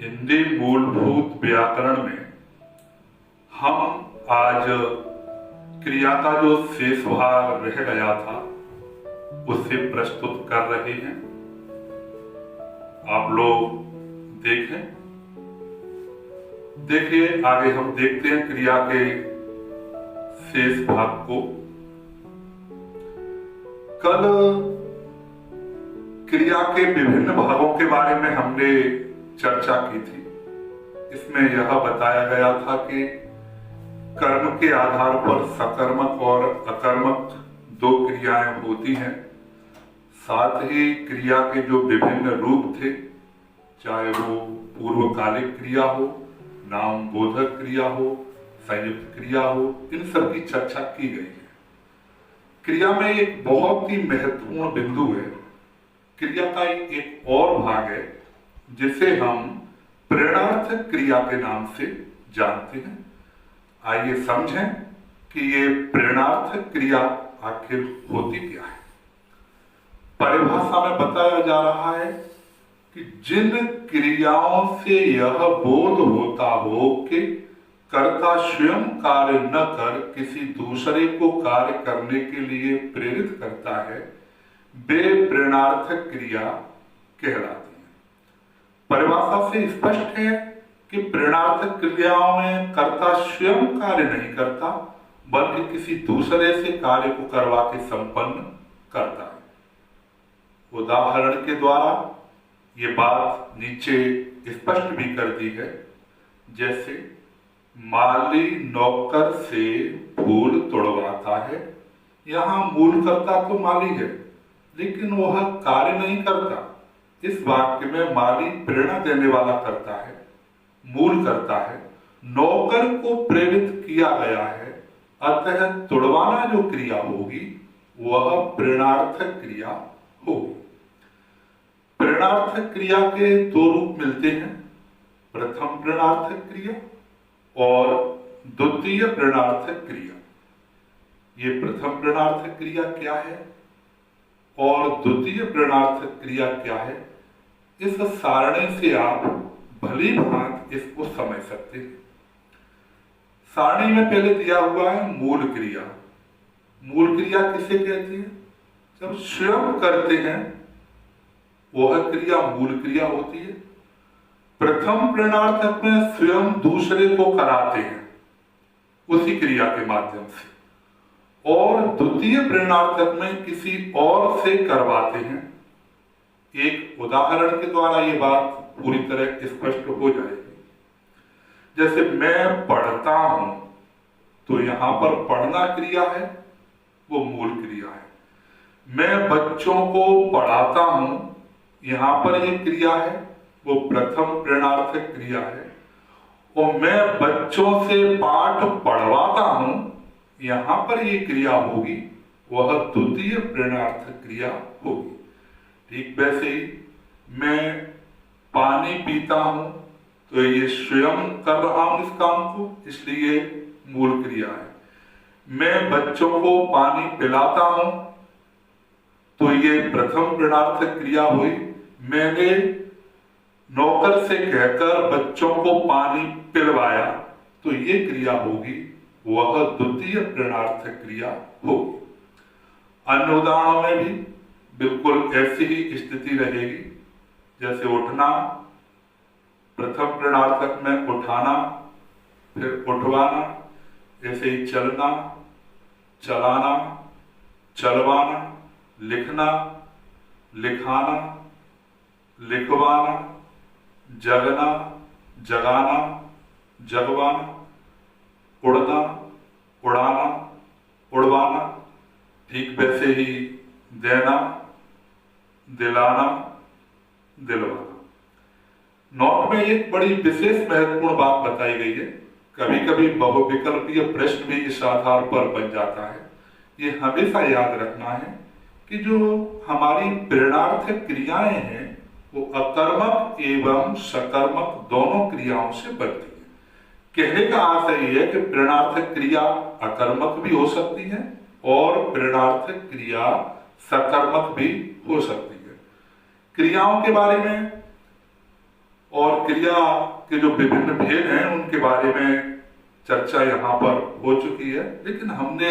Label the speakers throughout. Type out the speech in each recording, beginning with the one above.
Speaker 1: हिंदी मूलभूत व्याकरण में हम आज क्रिया का जो शेष भाग रह गया था उसे प्रस्तुत कर रहे हैं। आप लोग देखिए आगे हम देखते हैं क्रिया के शेष भाग को। कल क्रिया के विभिन्न भागों के बारे में हमने चर्चा की थी। इसमें यह बताया गया था कि कर्म के आधार पर सकर्मक और अकर्मक दो क्रियाएं होती हैं। साथ ही क्रिया के जो विभिन्न रूप थे, चाहे वो पूर्वकालिक क्रिया हो, नाम बोधक क्रिया हो, संयुक्त क्रिया हो, इन सब की चर्चा की गई है। क्रिया में एक बहुत ही महत्वपूर्ण बिंदु है। क्रिया का एक और भाग है जिसे हम प्रेरणार्थक क्रिया के नाम से जानते हैं। आइए समझें कि ये प्रेरणार्थक क्रिया आखिर होती क्या है। परिभाषा में बताया जा रहा है कि जिन क्रियाओं से यह बोध होता हो कि कर्ता स्वयं कार्य न कर किसी दूसरे को कार्य करने के लिए प्रेरित करता है, वे प्रेरणार्थक क्रिया कहलाती है। परिभाषा से स्पष्ट है कि प्रेरणार्थक क्रियाओं में कर्ता स्वयं कार्य नहीं करता, बल्कि किसी दूसरे से कार्य को करवा के संपन्न करता है। उदाहरण के द्वारा ये बात नीचे स्पष्ट भी कर दी है। जैसे माली नौकर से फूल तोड़वाता है। यहाँ मूल कर्ता तो माली है, लेकिन वह कार्य नहीं करता। इस वाक्य में माली प्रेरणा देने वाला करता है, मूल करता है, नौकर को प्रेरित किया गया है। अतः तोड़वाना जो क्रिया होगी वह प्रेरणार्थक क्रिया होगी। प्रेरणार्थक क्रिया के दो रूप मिलते हैं, प्रथम प्रेरणार्थक क्रिया और द्वितीय प्रेरणार्थक क्रिया। ये प्रथम प्रेरणार्थक क्रिया क्या है और द्वितीय प्रेरणार्थक क्रिया क्या है, इस सारणी से आप भली भांति इसको समझ सकते हैं। सारणी में पहले दिया हुआ है मूल क्रिया। मूल क्रिया किसे कहती है? जब स्वयं करते हैं वह क्रिया मूल क्रिया होती है। प्रथम प्रेरणार्थक में स्वयं दूसरे को कराते हैं उसी क्रिया के माध्यम से, और द्वितीय प्रेरणार्थक में किसी और से करवाते हैं। एक उदाहरण के द्वारा ये बात पूरी तरह स्पष्ट हो जाएगी। जैसे मैं पढ़ता हूं, तो यहां पर पढ़ना क्रिया है, वो मूल क्रिया है। मैं बच्चों को पढ़ाता हूं, यहां पर ये क्रिया है, वो प्रथम प्रेरणार्थक क्रिया है। और मैं बच्चों से पाठ पढ़वाता हूं, यहां पर ये क्रिया होगी, वह द्वितीय प्रेरणार्थक क्रिया होगी। ठीक वैसे ही मैं पानी पीता हूं, तो ये स्वयं कर रहा हूं इस काम को, इसलिए मूल क्रिया है। मैं बच्चों को पानी पिलाता हूं, तो ये प्रथम प्रेरणार्थक क्रिया हुई। मैंने नौकर से कहकर बच्चों को पानी पिलवाया, तो ये क्रिया होगी, वह द्वितीय प्रेरणार्थक क्रिया होगी। अन्य उदाहरणों में भी बिल्कुल ऐसी ही स्थिति रहेगी। जैसे उठना, प्रथम प्रेरणार्थक में उठाना, फिर उठवाना। ऐसे ही चलना, चलाना, चलवाना, लिखना, लिखाना, लिखवाना, जगना, जगाना, जगवाना, उड़ना, उड़ाना, उड़वाना। ठीक वैसे ही देना, दिलाना, दिलवाना। नोट में एक बड़ी विशेष महत्वपूर्ण बात बताई गई है। कभी कभी बहुविकल्पीय प्रश्न भी इस आधार पर बन जाता है। ये हमेशा याद रखना है कि जो हमारी प्रेरणार्थक क्रियाएं हैं वो अकर्मक एवं सकर्मक दोनों क्रियाओं से बनती है। कहने का आशय यह है कि प्रेरणार्थक क्रिया अकर्मक भी हो सकती है और प्रेरणार्थक क्रिया सकर्मक भी हो सकती है। क्रियाओं के बारे में और क्रिया के जो विभिन्न भेद हैं उनके बारे में चर्चा यहाँ पर हो चुकी है, लेकिन हमने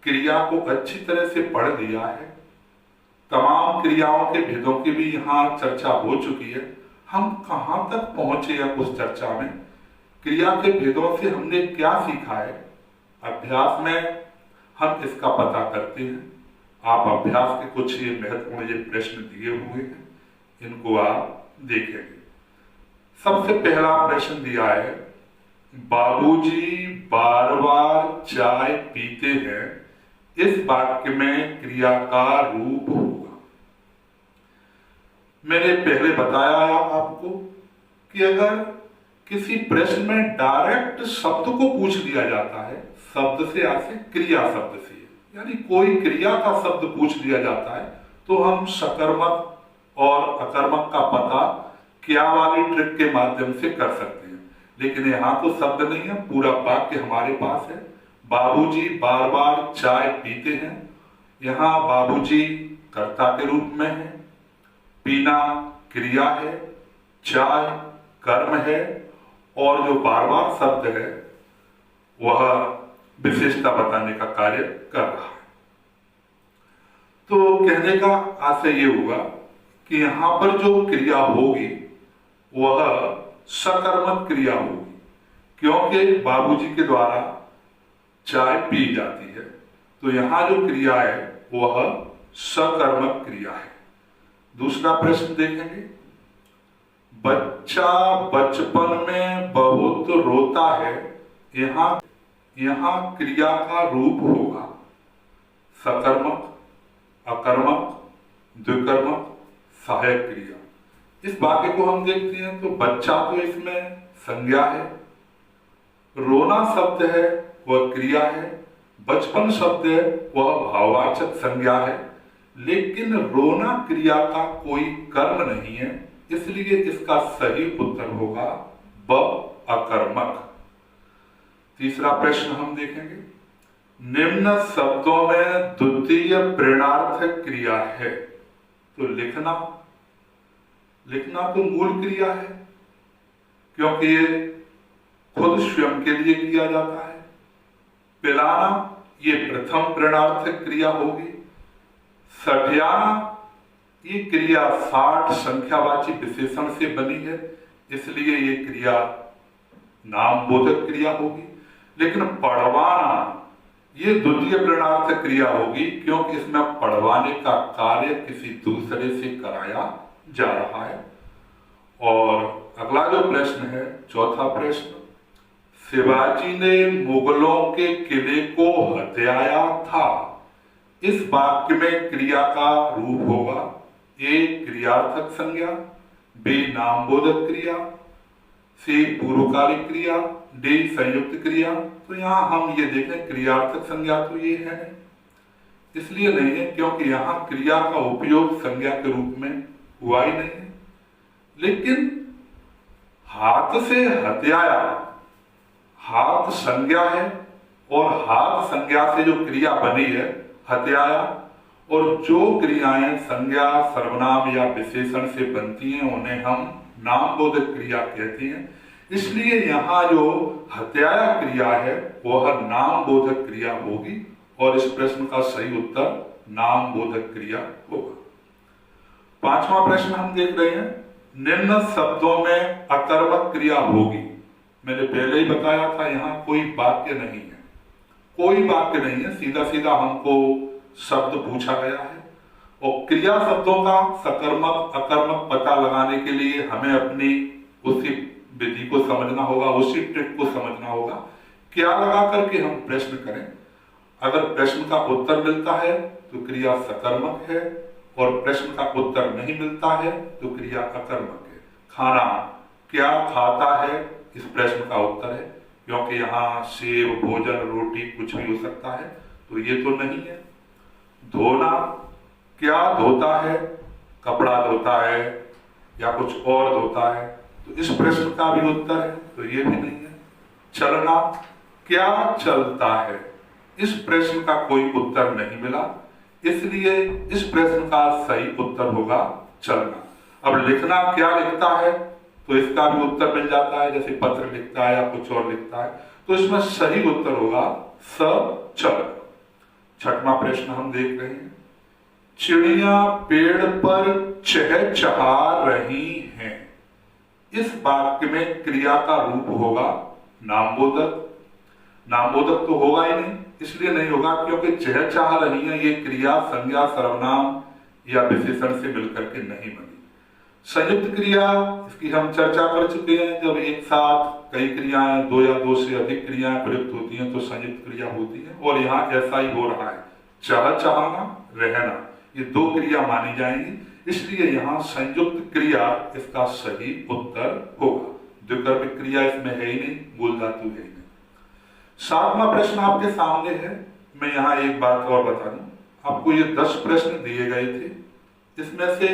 Speaker 1: क्रिया को अच्छी तरह से पढ़ लिया है। तमाम क्रियाओं के भेदों की भी यहाँ चर्चा हो चुकी है। हम कहाँ तक पहुंचे हैं उस चर्चा में, क्रिया के भेदों से हमने क्या सीखा है, अभ्यास में हम इसका पता करते हैं। आप अभ्यास के कुछ ये महत्वपूर्ण ये प्रश्न दिए हुए हैं, इनको आप देखेंगे। सबसे पहला प्रश्न दिया है, बाबूजी बार बार चाय पीते हैं, इस वाक्य में क्रिया का रूप होगा। मैंने पहले बताया आपको कि अगर किसी प्रश्न में डायरेक्ट शब्द को पूछ लिया जाता है, शब्द से आसे क्रिया शब्द से, यानी कोई क्रिया का शब्द पूछ लिया जाता है, तो हम सकर्मक और अकर्मक का पता क्या वाली ट्रिक के माध्यम से कर सकते हैं। लेकिन यहाँ तो शब्द नहीं है, पूरा वाक्य हमारे पास है। बाबूजी बार बार चाय पीते हैं, यहाँ बाबूजी कर्ता के रूप में है, पीना क्रिया है, चाय कर्म है, और जो बार बार शब्द है वह विशेषता बताने का कार्य कर रहा है। तो कहने का आशय ये हुआ कि यहां पर जो क्रिया होगी वह सकर्मक क्रिया होगी, क्योंकि बाबूजी के द्वारा चाय पी जाती है। तो यहां जो क्रिया है वह सकर्मक क्रिया है। दूसरा प्रश्न देखेंगे, बच्चा बचपन में बहुत रोता है, यहां क्रिया का रूप होगा सकर्मक, अकर्मक, द्विकर्मक, सहायक क्रिया। इस वाक्य को हम देखते हैं तो बच्चा तो इसमें संज्ञा है, रोना शब्द है वह क्रिया है, बचपन शब्द है वह भाववाचक संज्ञा है, लेकिन रोना क्रिया का कोई कर्म नहीं है, इसलिए इसका सही उत्तर होगा ब अकर्मक। तीसरा प्रश्न हम देखेंगे, निम्न शब्दों में द्वितीय प्रेरणार्थक क्रिया है, तो लिखना तो मूल क्रिया है, क्योंकि ये खुद स्वयं के लिए किया जाता है। पिलाना ये प्रथम प्रेरणार्थक क्रिया होगी। सठियाना ये क्रिया 60 संख्यावाची विशेषण से बनी है, इसलिए ये क्रिया नाम बोधक क्रिया होगी। लेकिन पढ़वाना ये द्वितीय प्रेरणार्थक क्रिया होगी, क्योंकि इसमें पढ़वाने का कार्य किसी दूसरे से कराया जा रहा है। और अगला जो प्रश्न है, चौथा प्रश्न, शिवाजी ने मुगलों के किले को हथियाया था, इस वाक्य में क्रिया का रूप होगा ए क्रियार्थक संज्ञा, बी नामबोधक क्रिया, सी पूर्वकालिक क्रिया, डी संयुक्त क्रिया। तो यहाँ हम ये देखें क्रियार्थक संज्ञा तो ये है, इसलिए नहीं है क्योंकि यहाँ क्रिया का उपयोग संज्ञा के रूप में हुआ ही नहीं है। लेकिन हाथ से हत्याया, हाथ संज्ञा है, और हाथ संज्ञा से जो क्रिया बनी है हत्याया, और जो क्रियाएं संज्ञा सर्वनाम या विशेषण से बनती हैं उन्हें हम नामबोधक क्रिया कहते हैं। इसलिए यहाँ जो हत्याया क्रिया है वह नामबोधक क्रिया होगी, और इस प्रश्न का सही उत्तर नामबोधक क्रिया होगा। पांचवा प्रश्न हम देख रहे हैं, निम्न शब्दों में अकर्मक क्रिया होगी। मैंने पहले ही बताया था यहाँ कोई वाक्य नहीं है, कोई वाक्य नहीं है, सीधा सीधा हमको शब्द पूछा गया है। और क्रिया शब्दों का सकर्मक अकर्मक पता लगाने के लिए हमें अपनी उसी विधि को समझना होगा, उसी ट्रिक को समझना होगा, क्या लगा करके हम प्रश्न करें। अगर प्रश्न का उत्तर मिलता है तो क्रिया सकर्मक है, और प्रश्न का उत्तर नहीं मिलता है तो क्रिया अकर्मक है। खाना क्या खाता है, इस प्रश्न का उत्तर है, क्योंकि यहाँ सेव भोजन रोटी कुछ भी हो सकता है, तो ये तो नहीं है। धोना क्या धोता है, कपड़ा धोता है या कुछ और धोता है, तो इस प्रश्न का भी उत्तर है, तो ये भी नहीं है। चलना क्या चलता है, इस प्रश्न का कोई उत्तर नहीं मिला, इसलिए इस प्रश्न का सही उत्तर होगा चलना। अब लिखना क्या लिखता है, तो इसका भी उत्तर मिल जाता है, जैसे पत्र लिखता है या कुछ और लिखता है। तो इसमें सही उत्तर होगा सचल। छठवां प्रश्न हम देख रहे हैं, चिड़िया पेड़ पर चहचहा रही हैं, इस वाक्य में क्रिया का रूप होगा नामबोधक। नामबोधक तो होगा ही नहीं, इसलिए नहीं होगा क्योंकि चहचहा रही है ये क्रिया संज्ञा सर्वनाम या विशेषण से मिलकर के नहीं बनी। संयुक्त क्रिया, इसकी हम चर्चा कर चुके हैं, जब एक साथ कई क्रियाएं, दो या दो से अधिक क्रियाएं प्रयुक्त होती हैं तो संयुक्त क्रिया होती है, और यहाँ ऐसा ही हो रहा है। चहचहाना, रहना, ये दो क्रिया मानी जाएंगी, इसलिए यहाँ संयुक्त क्रिया इसका सही उत्तर होगा। द्विकर्मिक क्रिया इसमें है ही नहीं, मूल धातु है ही नहीं। सातवां प्रश्न आपके सामने है। मैं यहाँ एक बात और बता दूं, आपको ये 10 प्रश्न दिए गए थे, इसमें से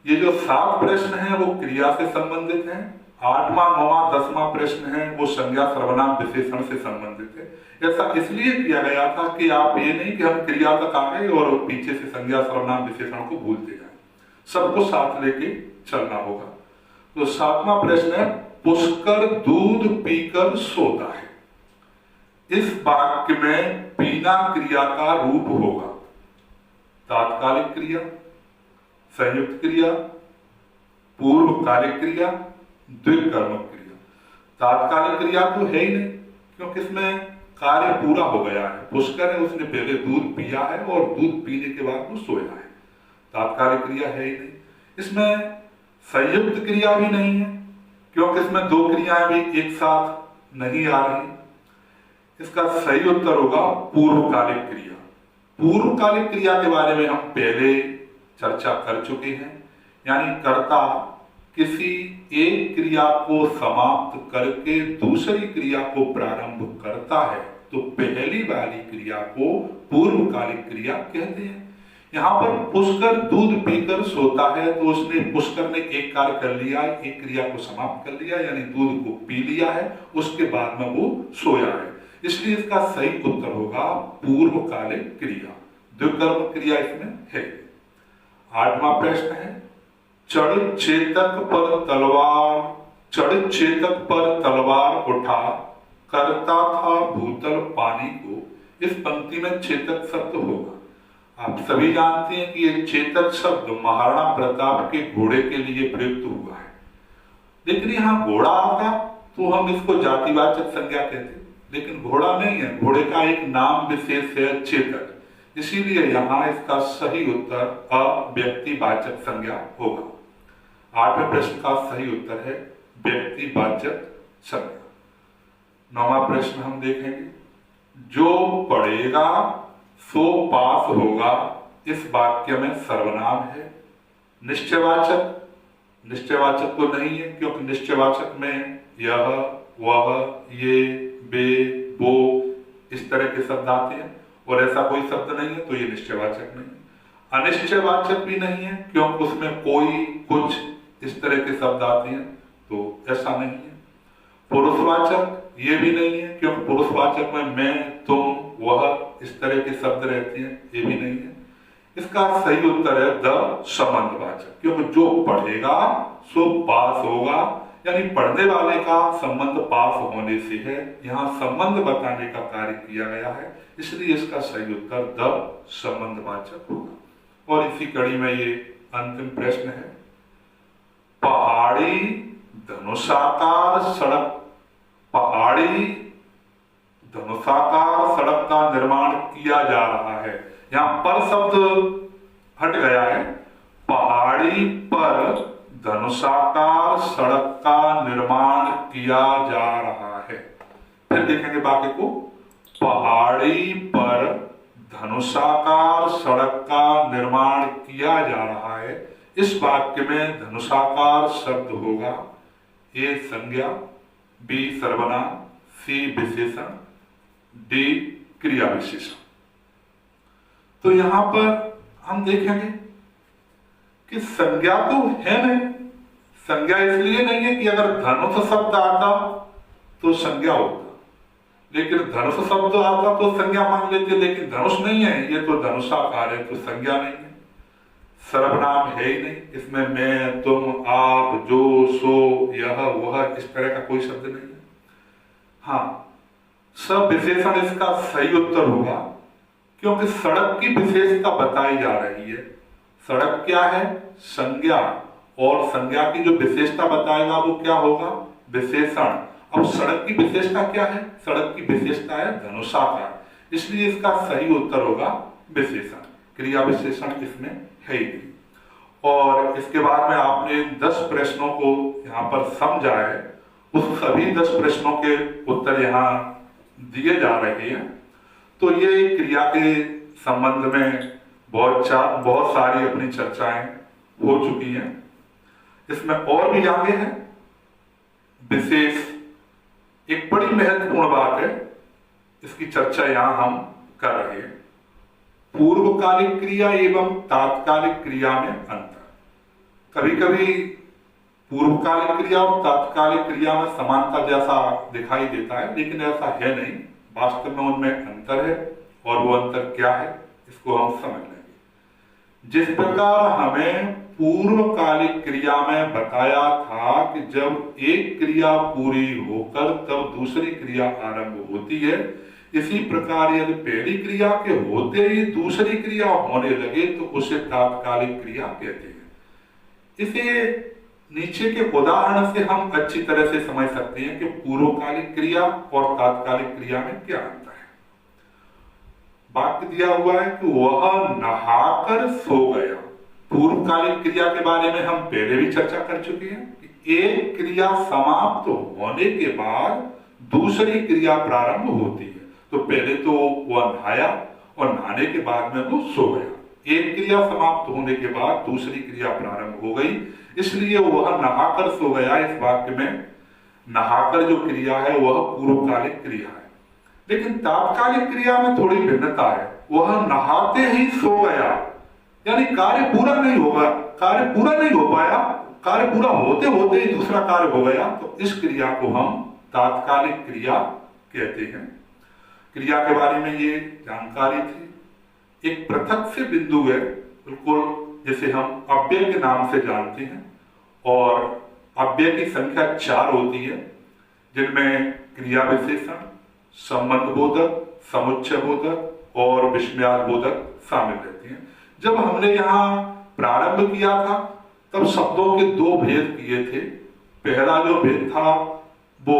Speaker 1: ये जो 7 प्रश्न हैं वो क्रिया से संबंधित हैं, 8वां 9वां 10वां प्रश्न है वो संज्ञा सर्वनाम विशेषण से संबंधित है। ऐसा इसलिए किया गया था कि आप ये नहीं कि हम क्रिया तक आ गए और पीछे से संज्ञा सर्वनाम विशेषण को भूलते जाए, सबको साथ लेके चलना होगा। तो 7वां प्रश्न है, पुष्कर दूध पीकर सोता है, इस वाक्य में पीना क्रिया का रूप होगा तात्कालिक क्रिया, संयुक्त क्रिया, पूर्वकालिक क्रिया, द्विकर्मक क्रिया। तात्कालिक क्रिया तो है ही नहीं क्योंकि इसमें कार्य पूरा हो गया है। पुष्कर है, उसने पहले दूध पिया है और दूध पीने के बाद वो सोया है, तात्कालिक क्रिया है ही नहीं। इसमें संयुक्त क्रिया भी नहीं है क्योंकि इसमें दो क्रियाएं भी एक साथ नहीं आ रही। इसका सही उत्तर होगा पूर्वकालिक क्रिया। पूर्वकालिक क्रिया के बारे में हम पहले चर्चा कर चुके हैं, यानी कर्ता किसी एक क्रिया को समाप्त करके दूसरी क्रिया को प्रारंभ करता है तो पहली वाली क्रिया को पूर्वकालिक क्रिया कहते हैं। यहाँ पर पुष्कर दूध पीकर सोता है तो उसने, पुष्कर ने एक कार्य कर लिया, एक क्रिया को समाप्त कर लिया, यानी दूध को पी लिया है, उसके बाद में वो सोया है, इसलिए इसका सही उत्तर होगा पूर्वकालिक क्रिया। द्विकर्म क्रिया इसमें है। 8वां प्रश्न है, चढ़ चेतक पर तलवार उठा करता था भूतल पानी को, इस पंक्ति में चेतक शब्द होगा। आप सभी जानते हैं कि ये चेतक शब्द महाराणा प्रताप के घोड़े के लिए प्रयुक्त हुआ है, लेकिन यहाँ घोड़ा आता तो हम इसको जातिवाचक संज्ञा कहते, लेकिन घोड़ा नहीं है, घोड़े का एक नाम विशेष है चेतक, इसीलिए यहाँ इसका सही उत्तर अव्यक्तिवाचक संज्ञा होगा। 8वें प्रश्न का सही उत्तर है व्यक्तिवाचक संज्ञा। 9वां प्रश्न हम देखेंगे, जो पढ़ेगा सो पास होगा, इस वाक्य में सर्वनाम है निश्चयवाचक। निश्चयवाचक तो नहीं है क्योंकि निश्चयवाचक में यह, वह, ये, वे, वो इस तरह के शब्द आते हैं और ऐसा कोई शब्द नहीं है तो ये निश्चयवाचक नहीं है। अनिश्चयवाचक भी नहीं है क्योंकि उसमें कोई, कुछ इस तरह के शब्द आते हैं तो ऐसा नहीं है। पुरुषवाचक ये भी नहीं है क्योंकि पुरुषवाचक में मैं, तुम, वह इस तरह के शब्द रहते हैं, ये भी नहीं है। इसका सही उत्तर है द संबंधवाचक, क्योंकि जो पढ़ेगा सो पास होगा, यानी पढ़ने वाले का संबंध पास होने से है, यहाँ संबंध बताने का कार्य किया गया है, इसलिए इसका सही उत्तर द संबंधवाचक होगा। और इसी कड़ी में ये अंतिम प्रश्न है, पहाड़ी धनुषाकार सड़क, पहाड़ी धनुषाकार सड़क का निर्माण किया जा रहा है। यहाँ पर शब्द हट गया है, पहाड़ी पर धनुषाकार सड़क का निर्माण किया जा रहा है। फिर देखेंगे बाकी को, पहाड़ी पर धनुषाकार सड़क का निर्माण किया जा रहा है, इस वाक्य में धनुषाकार शब्द होगा ए संज्ञा, बी सर्वनाम, सी विशेषण, डी क्रिया विशेषण। तो यहां पर हम देखेंगे कि संज्ञा तो है नहीं, संज्ञा इसलिए नहीं है कि अगर धनुष शब्द आता तो संज्ञा होता, लेकिन धनुष शब्द आता तो संज्ञा मान लेते, लेकिन धनुष नहीं है, ये तो धनुषाकार है तो संज्ञा नहीं है। सर्वनाम है ही नहीं, इसमें मैं, तुम, आप, जो, सो, यह, वह, इस तरह का कोई शब्द नहीं है। हाँ, सब विशेषण इसका सही उत्तर होगा, क्योंकि सड़क की विशेषता बताई जा रही है। सड़क क्या है? संज्ञा, और संज्ञा की जो विशेषता बताएगा वो क्या होगा? विशेषण। अब सड़क की विशेषता क्या है? सड़क की विशेषता है धनुषाकार, इसलिए इसका सही उत्तर होगा विशेषण। क्रिया विशेषण इसमें है ही नहीं। और इसके बाद में आपने 10 प्रश्नों को यहाँ पर समझा है, उस सभी 10 प्रश्नों के उत्तर यहाँ दिए जा रहे हैं। तो ये क्रिया के संबंध में बहुत सारी अपनी चर्चाएं हो चुकी हैं। इसमें और भी आगे है विशेष, एक बड़ी महत्वपूर्ण बात है, इसकी चर्चा यहां हम कर रहे हैं। पूर्वकालिक क्रिया एवं तात्कालिक क्रिया में अंतर। कभी कभी पूर्वकालिक क्रिया और तात्कालिक क्रिया में समानता जैसा दिखाई देता है, लेकिन ऐसा है नहीं। वास्तव में उनमें अंतर है, और वो अंतर क्या है इसको हम समझ लेंगे। जिस प्रकार हमें पूर्वकालिक क्रिया में बताया था कि जब एक क्रिया पूरी होकर तब दूसरी क्रिया आरंभ होती है, इसी प्रकार यदि पहली क्रिया के होते ही दूसरी क्रिया होने लगे तो उसे तात्कालिक क्रिया कहते हैं। इसे नीचे के उदाहरण से हम अच्छी तरह से समझ सकते हैं कि पूर्वकालिक क्रिया और तात्कालिक क्रिया में क्या अंतर है। वाक्य दिया हुआ है कि वह नहाकर सो गया। पूर्वकालिक क्रिया के बारे में हम पहले भी चर्चा कर चुके हैं कि एक क्रिया समाप्त होने के बाद दूसरी क्रिया प्रारंभ होती है। तो पहले तो वह नहाया और नहाने के बाद में वो सो गया। एक क्रिया समाप्त होने के बाद दूसरी क्रिया प्रारंभ हो गई, इसलिए वह नहाकर सो गया। इस वाक्य में नहाकर जो क्रिया है वह पूर्वकालिक क्रिया है। लेकिन तात्कालिक क्रिया में थोड़ी भिन्नता है। वह नहाते ही सो गया, यानी कार्य पूरा नहीं होगा, कार्य पूरा नहीं हो पाया, कार्य पूरा होते होते ही दूसरा कार्य हो गया, तो इस क्रिया को हम तात्कालिक क्रिया कहते हैं। क्रिया के बारे में ये जानकारी थी। एक पृथक से बिंदु है, बिल्कुल जैसे हम अव्यय के नाम से जानते हैं, और अव्यय की संख्या 4 होती है, जिनमें क्रिया विशेषण, संबंध बोधक, समुच्चय बोधक और विस्मयार्थ बोधक शामिल रहते हैं। जब हमने यहाँ प्रारंभ किया था तब शब्दों के 2 भेद किए थे। पहला जो भेद था वो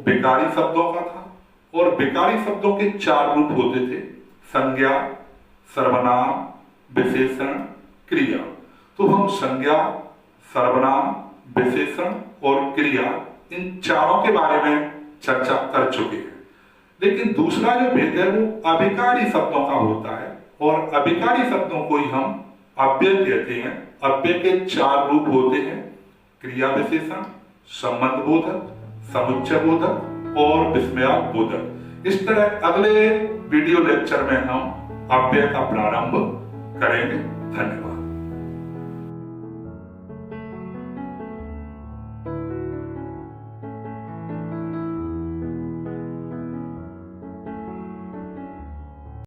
Speaker 1: विकारी शब्दों का था, और विकारी शब्दों के 4 रूप होते थे: संज्ञा, सर्वनाम, विशेषण, क्रिया। तो हम संज्ञा, सर्वनाम, विशेषण और क्रिया, इन चारों के बारे में चर्चा कर चुके हैं। लेकिन दूसरा जो भेद है वो अभिकारी शब्दों का होता है, और अभिकारी शब्दों को ही हम अव्यय कहते हैं। अव्यय के 4 रूप होते हैं: क्रिया विशेषण, संबंध बोधक, समुच्चय बोधक और विस्मयार्थ बोधक। इस तरह अगले वीडियो लेक्चर में हम अव्यय का प्रारंभ करेंगे। धन्यवाद।